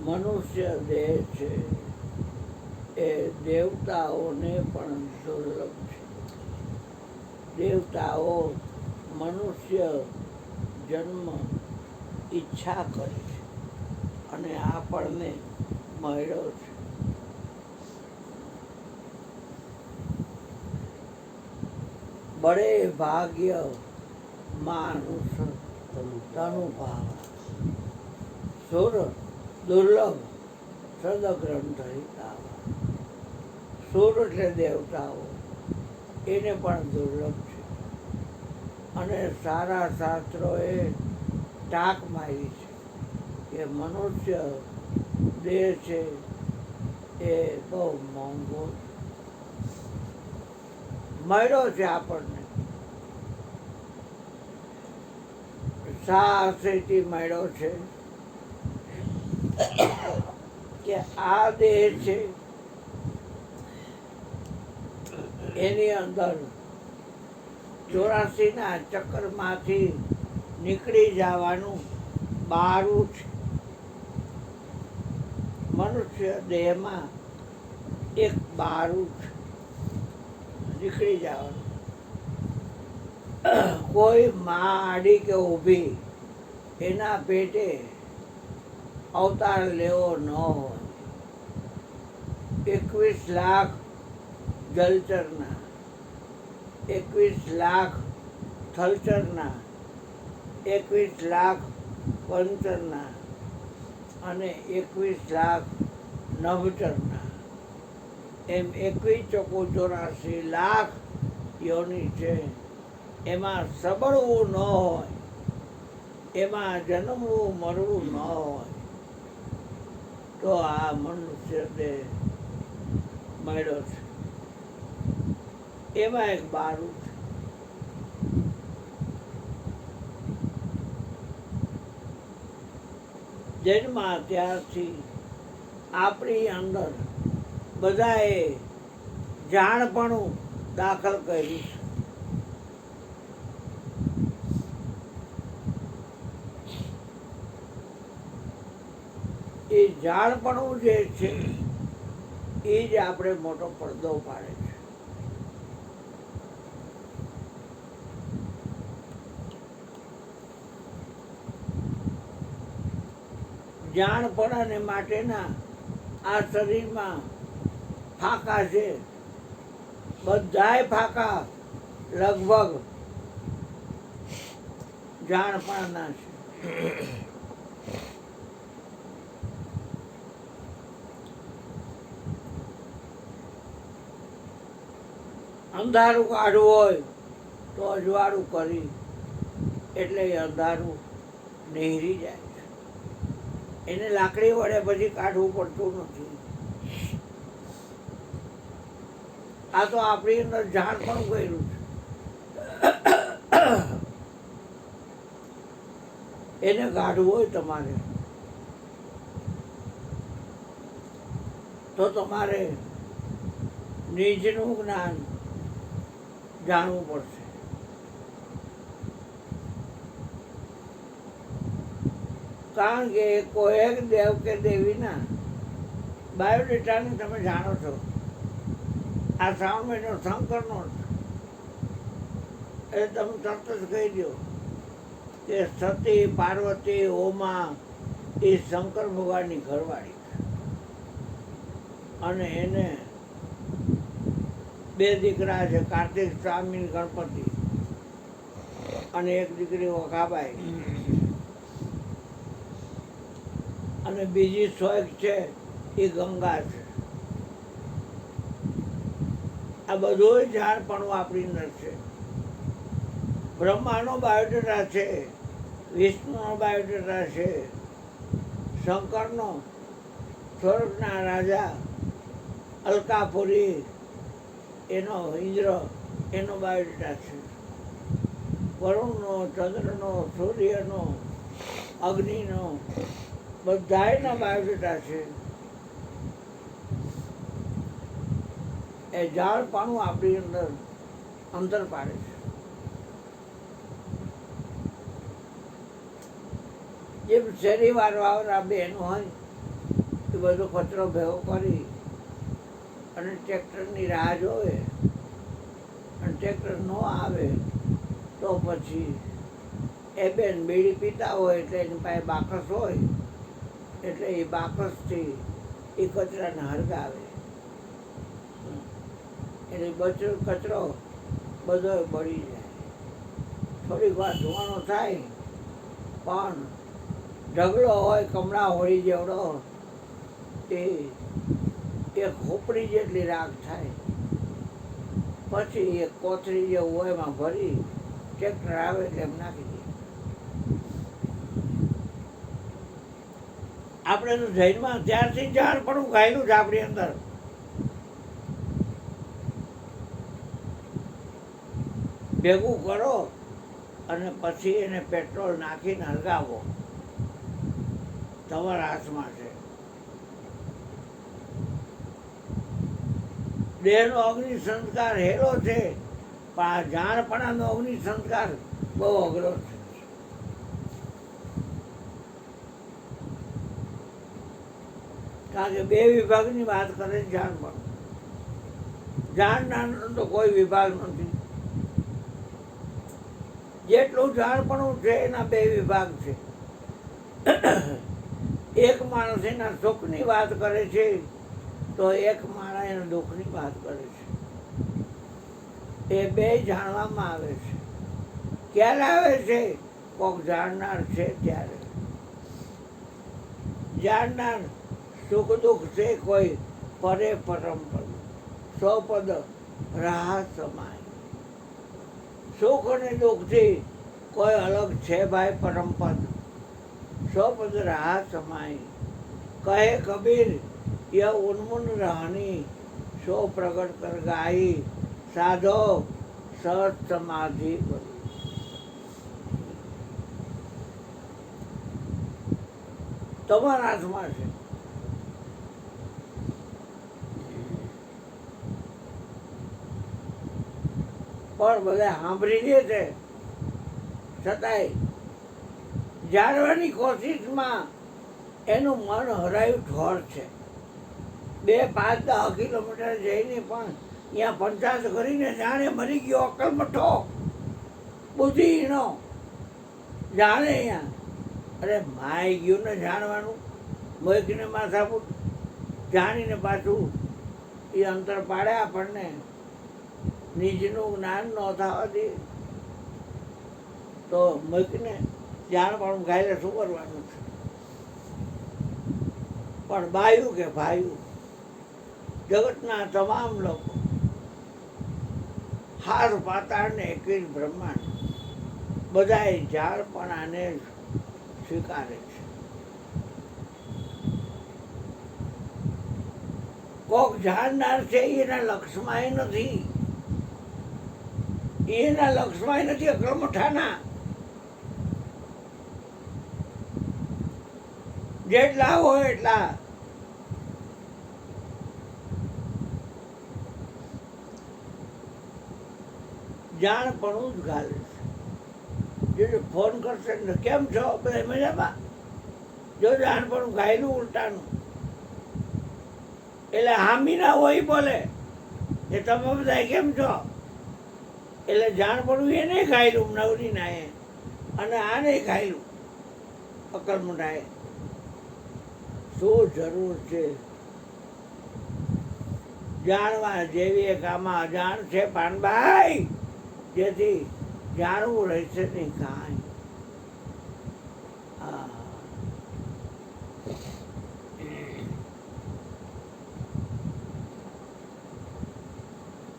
મનુષ્ય દેહ છે એ દેવતાઓને પણ દુર્લભ છે. દેવતાઓ મનુષ્ય જન્મ ઈચ્છા કરે છે અને આપણને મળ્યો છે. બડે ભાગ્ય માનુષ તનુ ભાવા સુર દુર્લભ સદગ્રંથ હિતાવા. સુર એટલે દેવતાઓ, એને પણ દુર્લભ છે. અને સારા શાસ્ત્રોએ ટાંક મારી છે કે મનુષ્ય દેહ છે એ બહુ મોંઘો મળ્યો છે આપણને. સાહસેથી મળ્યો છે કે આ દેહ છે એની અંદર 84ના ચક્રમાંથી નીકળી જવાનું બારું છે. મનુષ્ય દેહમાં એક બારું છે, નીકળી જવાનું. કોઈ માં આડી કે ઊભી એના પેટે અવતાર લેવો ન હોય. 21 લાખ જલચરના, 21 લાખ થલચરના, 21 લાખ પંચરના અને 21 લાખ નભચરના, એમ 21 ચોકો 84 લાખ યોની છે. એમાં સબળવું ન હોય, એમાં જન્મવું મરવું ન હોય તો આ મનુષ્ય દેહ મળ્યો છે. એમાં એક બારું છે. જન્મા ત્યારથી આપણી અંદર બધાએ જાણપણું દાખલ કર્યું છે. એ જાણપણું જે છે એ જ આપણે મોટો પડદો પાડે છે. જાણપણાને માટેના આ શરીરમાં ફાંકા છે. બધાય ફાંકા લગભગ જાણપણાના છે. અંધારું કાઢવું હોય તો અજવાળું કરી એટલે એ અંધારું નહેરી જાય છે. એને લાકડી વડે પછી કાઢવું પડતું નથી. આ તો આપણી અંદર જાણ પણ કર્યું છે. એને કાઢવું હોય તમારે તો તમારે નિજનું જ્ઞાન જાણવું પડશે. કારણ કે કોઈ એક દેવ કે દેવીના બાયોડેટાને તમે જાણો છો. આ શ્રાવણ મહિનો શંકરનો છે એ તમે તરત જ કહી દો કે સતી પાર્વતી ઓમા એ શંકર ભગવાનની ઘરવાળી છે અને એને 2 દીકરા છે, કાર્તિક સ્વામી ગણપતિ અને એક દીકરી વઘાબાઈ અને બીજી સોયક છે એ ગંગા છે. આ બધું જાણપણું આપણી અંદર છે. બ્રહ્માનો બાયોડેટા છે, વિષ્ણુનો બાયોડેટા છે, શંકરનો, સ્વર્ગના રાજા અલકાપુરી એનો ઇન્દ્ર એનો બાયોડેટા છે. વરુણનો, ચંદ્રનો, સૂર્યનો, અગ્નિનો બધાયના બાયોડેટા છે. એ જાણપણું આપણી અંદર અંતર પાડે છે. જેમ શેરીવાળા બેન હોય બધો કચરો ભેગો કરી અને ટ્રેક્ટરની રાહ જોવે, અને ટ્રેક્ટર ન આવે તો પછી એ બેન બીડી પીતા હોય એટલે એની પાસે બાકસ હોય એટલે એ બાકસથી એ કચરાને હળગાવે, એટલે કચરો બધો બળી જાય. થોડીક વાર ધોવાનો થાય પણ ઢગલો હોય કમળા હોળી જેવડો, તે એક ખોપડી જેટલી રાખ થાય. પછી એક કોથળી જેવું હોય એમાં ભરી ટ્રેક્ટર આવે એટલે એમ નાખી દે. આપણે તો જૈનમાં ત્યારથી જાણ પણ ગાયેલું છે આપણી અંદર. ભેગું કરો અને પછી એને પેટ્રોલ નાખીને હળગાવો, તમારા હાથમાં છે. દેહનો અગ્નિ સંસ્કાર હેલો છે, પણ આ જાણપણાનો અગ્નિ સંસ્કાર બહુ અઘરો છે. કારણ કે બે વિભાગની વાત કરે છે જાણપણ. જાણનારનો તો કોઈ વિભાગ નથી. જેટલું જાણપણું છે એના બે વિભાગ છે. એક માણસ એના સુખની વાત કરે છે તો એક માણસ એના દુઃખની વાત કરે છે. એ બે જાણવામાં આવે છે. ક્યારે આવે છે? કોક જાણનાર છે ત્યારે. જાણનાર સુખ દુઃખ છે કોઈ પરે પરમ પદ, સ્વપદ રાહ સમાય. સુખ અને દુઃખથી કોઈ અલગ છે ભાઈ પરમપદ, સ્વપદ રાહ સમાય. કહે કબીર ય ઉન્મુન રહની, સો પ્રગટ કર ગાઈ, સાધો સહજ સમાધિ બની. તમારા હાથમાં છે. પણ બધા સાંભળી લે છે છતાંય જાણવાની કોશિશમાં એનું મન હરાયું ઢોર છે. 2, 5, 10 કિલોમીટર જઈને પણ અહીંયા પંચાયત કરીને જાણે મરી ગયો અક્કલ મઠો બુદ્ધિનો જાણે અહીંયા. અરે માય ગયું ને જાણવાનું, મોકીને માથાપૂટ જાણીને પાછું એ અંતર પાડે આપણને. નિજનું જ્ઞાન ન થવા દે તો મૂકીને જાણપણું ગાયલે શું કરવાનું છે? પણ બાયું કે ભાયું, જગતના તમામ લોકો હાર પાતાળ ને 21 બ્રહ્માંડ બધાએ જાણપણાને સ્વીકારે છે. કોક જાણનાર છે એના લક્ષમાં નથી, એના લક્ષમાં નથી અક્રમઠાના. જેટલા હોય એટલા જાણપણું જ ગાલે છે. જો ફોન કરશે ને કેમ છો બધા મજામાં, જો જાણપણું ગાયેલું ઉલટાનું, એટલે હામી ના હોય બોલે એ તમે બધા કેમ છો, એટલે જાણપણું એને ગાયેલું નવરીના એ, અને આને ગાયેલું અકલમઠાએ. શું જરૂર છે? જાણવા જેવી એક આમાં અજાણ છે પાનભાઈ, જેથી જાણવું રહેશે નહીં કાંઈ.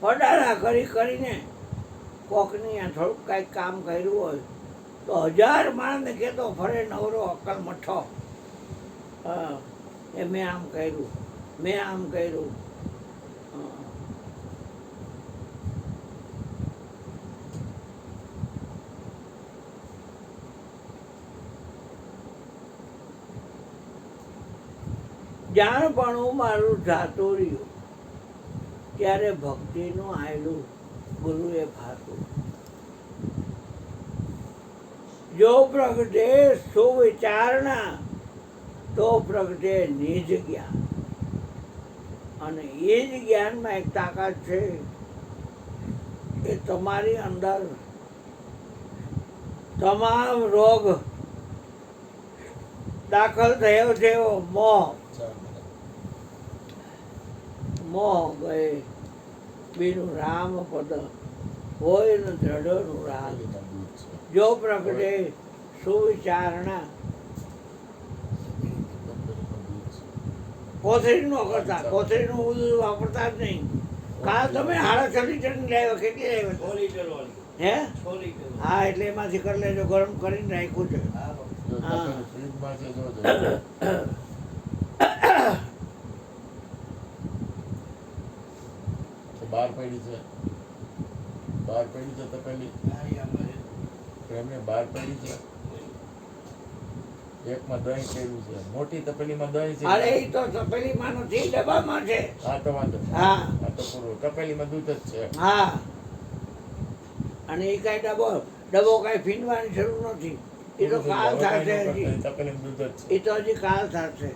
પડારા કરી કરીને કોકની થોડુંક કાંઈક કામ કર્યું હોય તો 1000 માણસને કહેતો ફરે નવરો અક્કલ મઠો. એ મેં આમ કર્યું, મેં આમ કર્યું. જાણપણું મારું જાતું રહ્યું ત્યારે ભક્તિનું આયલું ગુરુએ ફાતું. જો પ્રગટે સુવિચારણા તો પ્રગટે નિજ જ્ઞાન. અને એ જ જ્ઞાનમાં એક તાકાત છે કે તમારી અંદર તમામ રોગ દાખલ થયો છે એવો મોહ ગયે બીનું રામ પદ હોય ને દ્રઢનું રામ જો પ્રગટે સુવિચારણા કોથળીનો કરતા કોથળીનું બધું વાપરતા જ નહીં. કાલ તમે 6.5 લીટરની લાવ્યા, કેટલી લાવ્યા? હે હા, એટલે એમાંથી કરી લેજો, ગરમ કરીને રાખ્યું છે. બાર પડી છે તપેલી એમને બાર પડી છે. એકમાં દહીં કર્યું છે, મોટી તપેલીમાં દહીં છે. અરે એ તો તપેલીમાં નથી, ડબ્બામાં છે. હા તો વાંધો હા, આ તો પૂરું તપેલીમાં દૂધ જ છે. હા, અને એ કાંઈ ડબ્બો કાંઈ ફીનવાની જરૂર નથી. એ તો કાલ થશે હજી, તપેલીમાં દૂધ જ છે. એ તો હજી કાલ થશે.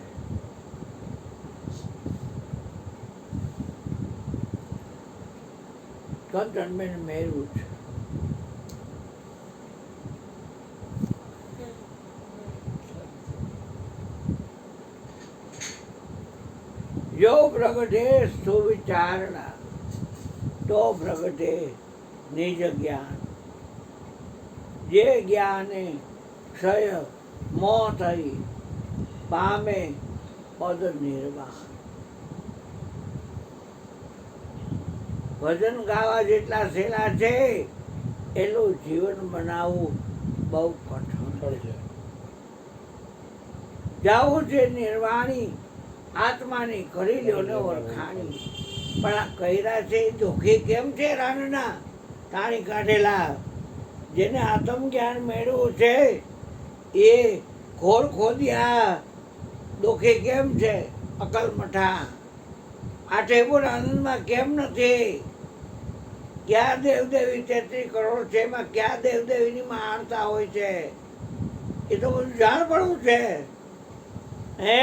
કંચનબેન મેળવું છે. જો પ્રગટે સુવિચારણા તો પ્રગટે નિજ જ્ઞાન. જે જ્ઞાને ક્ષય મોહ થઈ પામે પદ નિર્વાણ. ભજન ગાવા જેટલા સહેલા છે એટલું જીવન બનાવવું બહુ કઠણ છે. જાવું છે નિર્વાણી આત્માની, કરી લ્યો ને ઓળખાણી. પણ આ કર્યા છે એ ધોખી કેમ છે? રાનના તાણી કાઢેલા જેને આત્મ જ્ઞાન મેળવ્યું છે એ ખોર ખોદ્યા દોખી કેમ છે? અકલ મઠા આ ઠેબુર આનંદમાં કેમ નથી? ક્યાં દેવદેવી 33 કરોડ છે, એમાં ક્યાં દેવદેવીની મહાનતા હોય છે? એ તો બધું જાણ પડવું છે. હે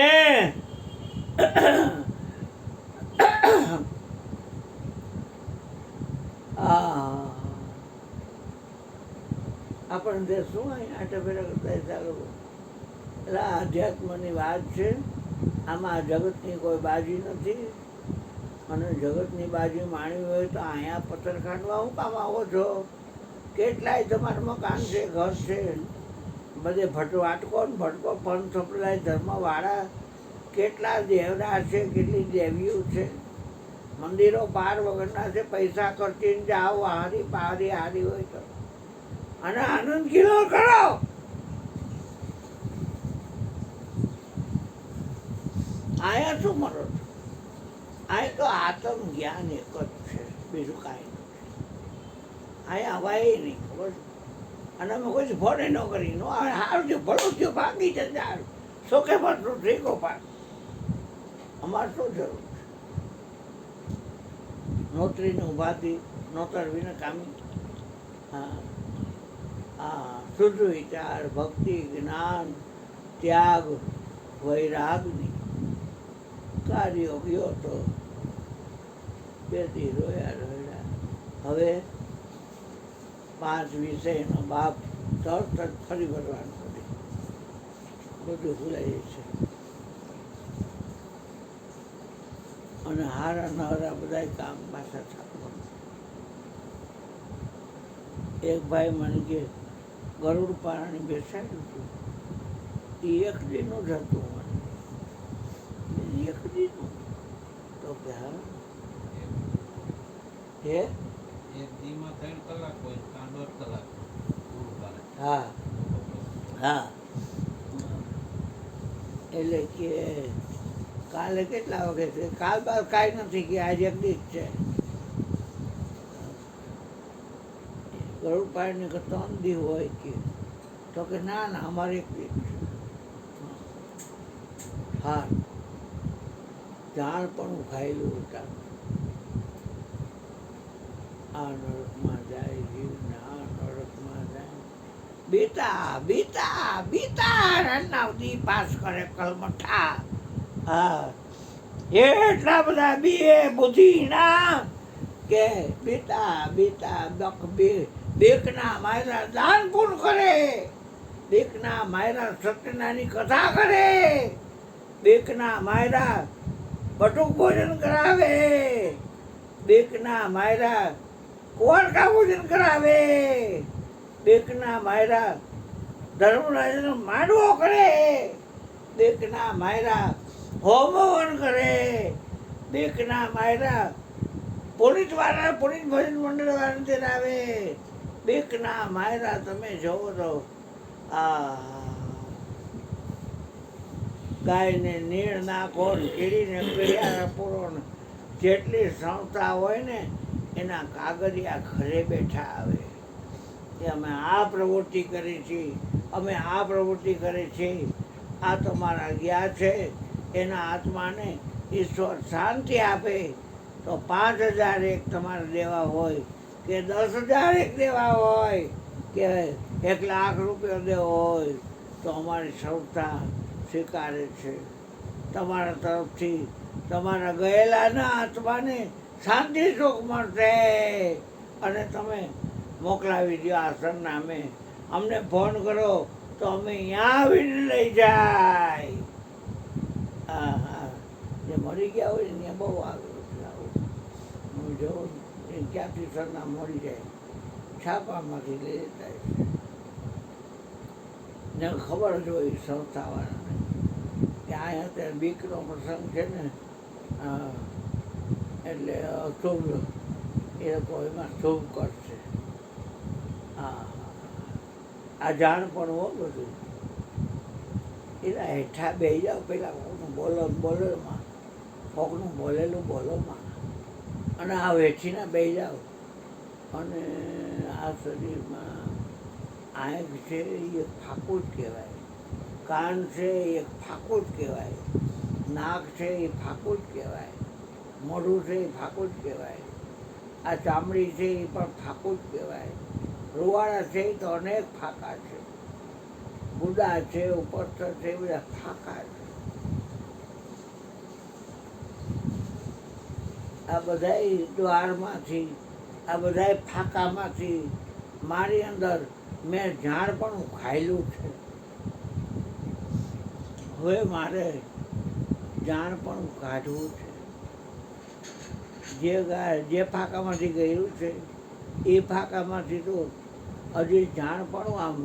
આપણને શું અહીં આટા પેલા કરતા ચાલો. એટલે આધ્યાત્મની વાત છે. આમાં જગતની કોઈ બાજી નથી, અને જગતની બાજી માણવી હોય તો અહીંયા પથ્થર ખાંડવા હું કામ આવો છો? કેટલાય તમારા મકાન છે, ઘર છે, બધે વાટકો ને ભટકો પંથ સંપ્રદાય ધર્મવાળા કેટલા દેવડા છે, કેટલી દેવીઓ છે, મંદિરો પાર વગરના છે. પૈસા ખર્ચીને જાઓ હારી પારી હારી હોય તો, અને આનંદ કિલો કરો. આયા શું મરો છો? આ તો આત્મ જ્ઞાન એક જ છે, બીજું કાંઈ નથી. અહીંયા હવાય નહીં, ખબર છે? અને અમે કોઈ ફોન ન કરી નો સારું થયું, ભલું થયું, ભાગી છે સારું, શોકે પણ ઠીકો પાક. અમારે શું જરૂર છે? નોતરીને ઉભાથી નોતર વિના કામી. હા હા, શુદ્ધ વિચાર, ભક્તિ, જ્ઞાન, ત્યાગ, વૈરાગની કાર્યો ગયો તો 2 દી રોયા. હવે 5 વિષયનો બાપ તરત જ ફરી ભરવાનું બધું ભૂલાય છે. અને હારા નહરા બધા કામ પાછા થવાનું. એક ભાઈ મને કે ગરુડ પારણી બેસાડ્યું હતું, એ 1 દીનું જ હતું. મને 1 દીનું તો કે હા હે 1 દીમાં 3 કલાક હોય, 1.5 કલાક. હા હા, એટલે કે કાલે કેટલા વાગે છે? કાલ બાદ કાંઈ નથી કે આજે 1 દી જ છે. ગરુડ પાણીને કે 3 દી હોય કે, તો કે ના ના અમારે 1 દી છે. હા, જાણ પણ ખાયેલું હતા. આ નરકમાં જાય જીવને, આ નરકમાં જાય. બીતા બીતા બીતા રણનાવદી પાસ કરે કલમઠા. હા, એટલા બધા બીએ બુદ્ધિના કે બીતા બીતા બેકના માયરા દાન પૂર્ણ કરે, બેકના માયરા સત્યનાની કથા કરે, બેકના માયરા બટુક ભોજન કરાવે, બેકના માયરા કુંવારકા ભોજન કરાવે, બેકના માયરા ધર્મરાજનો માંડવો કરે, બેકના માયરા હોમવન કરે, બેકના માયરા પુનિત ભજન મંડળ વાળાને તેડાવે, બેકના માયરા તમે જોવો તો આ ગાયને નીણ નાખો, કીડીને પીળિયા પૂરો, જેટલી સંસ્થા હોય ને એના કાગળિયા ઘરે બેઠા આવે કે અમે આ પ્રવૃત્તિ કરી છીએ, અમે આ પ્રવૃત્તિ કરી છીએ, આ તમારા ગયા છે એના આત્માને ઈશ્વર શાંતિ આપે. તો 5,000 એક તમારે દેવા હોય કે 10,000 એક દેવા હોય કે 1,00,000 રૂપિયા દેવો હોય તો અમારી સંસ્થા સ્વીકારે છે. તમારા તરફથી તમારા ગયેલાના આત્માને શાંતિ સુખ મળશે અને તમે મોકલાવી દો આ સરનામે. અમને ફોન કરો તો અમે અહીંયા આવીને લઈ જાય. હા હા, જે મરી ગયા હોય ને બહુ આગળ હું જોઉં એ ક્યાંથી સરનામ મળી જાય, છાપામાંથી લઈ લેતા ને ખબર જ હોય સંસ્થાવાળાને કે અહીંયા અત્યારે બીકનો પ્રસંગ છે ને, એટલે શુભ એ લોકો એમાં શુભ કરશે. હા, આ જાણ પણ હો બધું. એના હેઠા બેસી જાઓ, પેલા કોકનું બોલોમાં, કોકનું બોલેલું બોલોમાં, અને આ વેઠીને બેસી જાઓ. અને આ શરીરમાં આંખ છે એ એક ફાકું જ કહેવાય, કાન છે એ એક ફાકું જ કહેવાય, નાક છે એ ફાકું જ કહેવાય, મોઢું છે એ ફાકું જ કહેવાય, આ ચામડી છે એ પણ ફાકું જ કહેવાય, રૂવાડા છે એ તો અનેક ફાકા છે, ગુદા છે ઉપસ્થ છે એ બધા ફાકા છે. આ બધાય દ્વારમાંથી, આ બધાય ફાકામાંથી મારી અંદર મેં જાણપણું ખાયેલું છે. હવે મારે જાણપણું કાઢવું છે. જે ફાકામાંથી ગયેલું છે એ ફાકામાંથી તો હજી જાણપણું આમ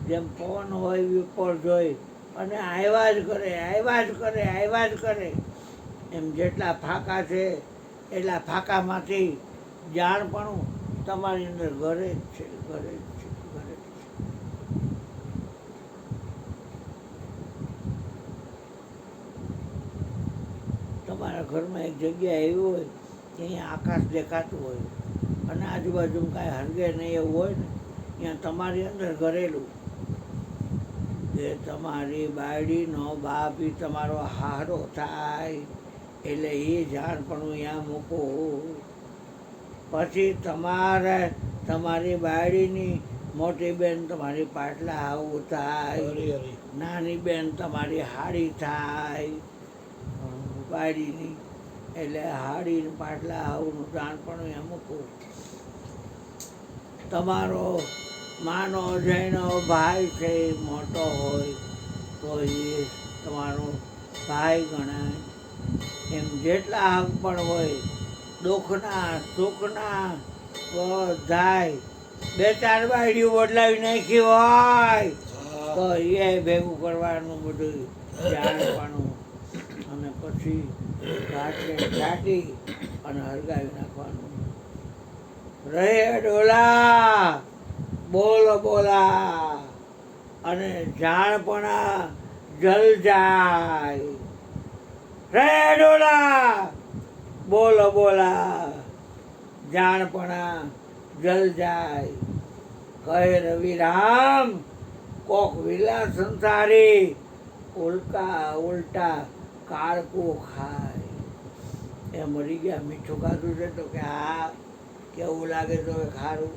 જેમ પવન હોય ઉપર જોઈ અને આવ્યા જ કરે, આવ્યા જ કરે, આવ્યા જ કરે, એમ જેટલા ફાકા છે એટલા ફાકામાંથી જાણપણું તમારી અંદર ઘરે જ છે, ઘરે જ છે, ઘરે જ છે. તમારા ઘરમાં એક જગ્યા એવી હોય કે અહીંયા આકાશ દેખાતું હોય અને આજુબાજુમાં કાંઈ હરગે નહીં એવું હોય ને, ત્યાં તમારી અંદર ઘરેલું કે તમારી બાયડીનો બાપ એ તમારો હારો થાય, એટલે એ જાણપણું અહીંયા મૂકો. પછી તમારી બાયડીની મોટી બેન તમારી પાટલા આવું થાય, નાની બેન તમારી હાડી થાય બાયડીની, એટલે હાડી પાટલા આવું જાણપણું અહીંયા મૂકો. તમારો માનો જઈનો ભાઈ છે એ મોટો હોય તો એ તમારો ભાઈ ગણાય. એમ જેટલા હક પણ હોય દુઃખના સુખના બધાય 2-4 બાયડીઓ બદલાવી નાખી હોય તો એ ભેગું કરવાનું બધું જાણવાનું, અને પછી ઘાટી અને હળગાવી નાખવાનું. રહે ડોલા બોલા અને જાણપણા જલ જાય. રે ડોલા બોલા જાણપણા જલ જાય. કહે રવિરામ કોક વિલા સંસારી ઉલટા કાળકું ખાય. એ મરી ગયા, મીઠું ખાધું છે તો કે હા, કેવું લાગે તો કે ખારું,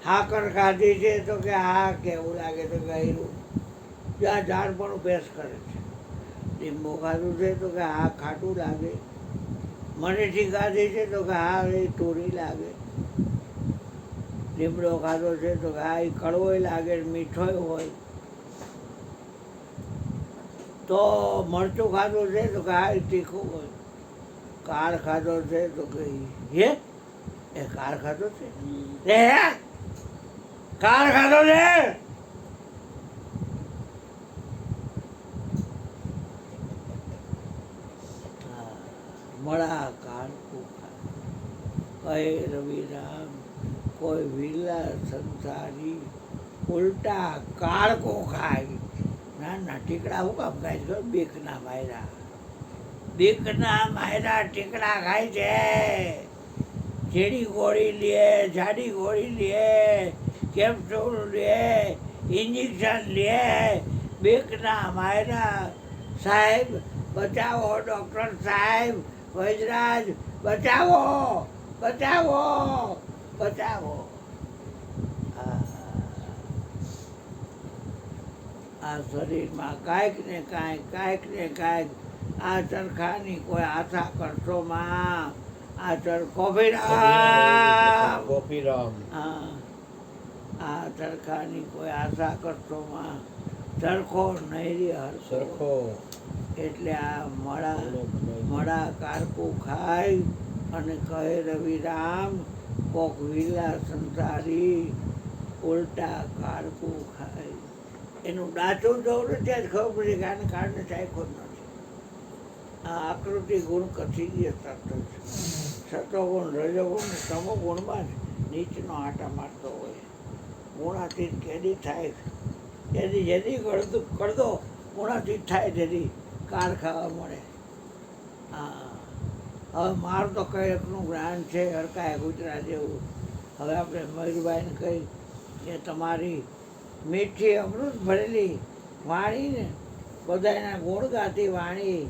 હાકર ખાધી છે તો કે હા, કેવું લાગે તો ગયરું. જ્યાં જાણપણું ભેસ કરે છે, લીંબુ ખાધું છે તો કે હા ખાટું લાગે, મરીચી ખાધી છે તો કે હા એ તોરી લાગે, લીમડો ખાધો છે તો કે હા એ કડવોય લાગે મીઠોય હોય, તો મરચું ખાધું છે તો કે હા એ તીખું હોય, કાળ ખાધો છે તો કે હે એ કાળ ખાધો છે રે હે કાળ ખાધો છે. મળા કાળકું ખાય કહે રવિરામ કોઈ વિલા સંસારી ઉલટા કાળકો ખાય. ના ના ટીકડા હું કામ ખાય છે? બીકના માયરા, બીકના માયરા ટીકડા ખાય છે. ઝીણી ગોળી લે, જાડી ગોળી લે, કેપ્સ્યુલ લે, ઇન્જેક્શન લે, બીકના માયરા. સાહેબ બચાવો, ડૉક્ટર સાહેબ, વૈદરાજ બચાવો, બચાવો, બચાવો. આ શરીરમાં કાંઈક ને કાંઈક આ ચરખાની કોઈ આશા કરશો માં. આ ચરખો ભીરામ, ગોપીરામ હા આ ચરખાની કોઈ આશા કરશો માં. ચરખો નૈરી હરખો સરખો એટલે આ મળા કારકું ખાય અને કહે રવિરામ કોક વિલા સંસારી ઉલટા કારકું ખાય. એનું ડાચું જવું ત્યાં જ ખબર પડી કે આને કારણે ચાખ્યો જ નથી. આ આકૃતિ ગુણ કથીય તત્વ છે. સતોગુણ રજોગુણ ને તમોગુણમાં જ નીચનો આટા મારતો હોય. ગુણાતીત કેદી થાય જેથી કરતો ગુણાતીત થાય તેથી કાળ ખાવા મળે. હા હવે મારું તો કઈ એકનું જ્ઞાન છે હરકાય ગુજરાત જેવું. હવે આપણે મયુરભાઈને કહી કે તમારી મીઠી અમૃત ભરેલી વાણીને બધાના ગુણ ગાતી વાણી,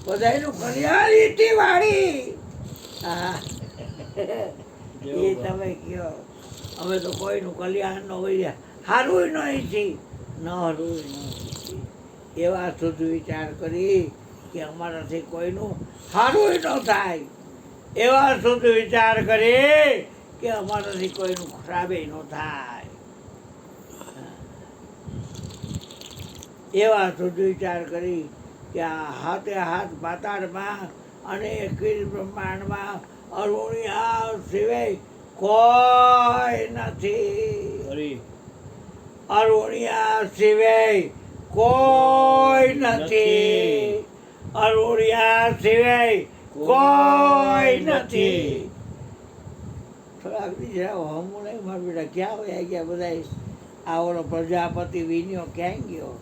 બધાનું કલ્યાણ ઈચ્છતી વાણી. હા એ તમે કહો અમે તો કોઈનું કલ્યાણ ન હોય, હારું ન ઈચ્છી ન હરવું ન ઈચ્છી. એવા શુદ્ધ વિચાર કરી કે અમારાથી કોઈનું હારું ન થાય, એવા શુદ્ધ વિચાર કરી કે અમારાથી કોઈનું ખરાબે ન થાય. એવા શુદ્ધ વિચાર કરી કે આ હાથે હાથ પાતાળમાં અને એકવીસ બ્રહ્માંડમાં અરુણિયા સિવાય કોઈ નથી. અરુણિયા સિવાય કોઈ નથી. અરુણિયા સિવાય કોઈ નથી. થોડાક બીજા હમું નહીં મારા બેટા ક્યાં વયા ગયા બધા. આ ઓલો પ્રજાપતિ વિન્યો ક્યાં ગયો?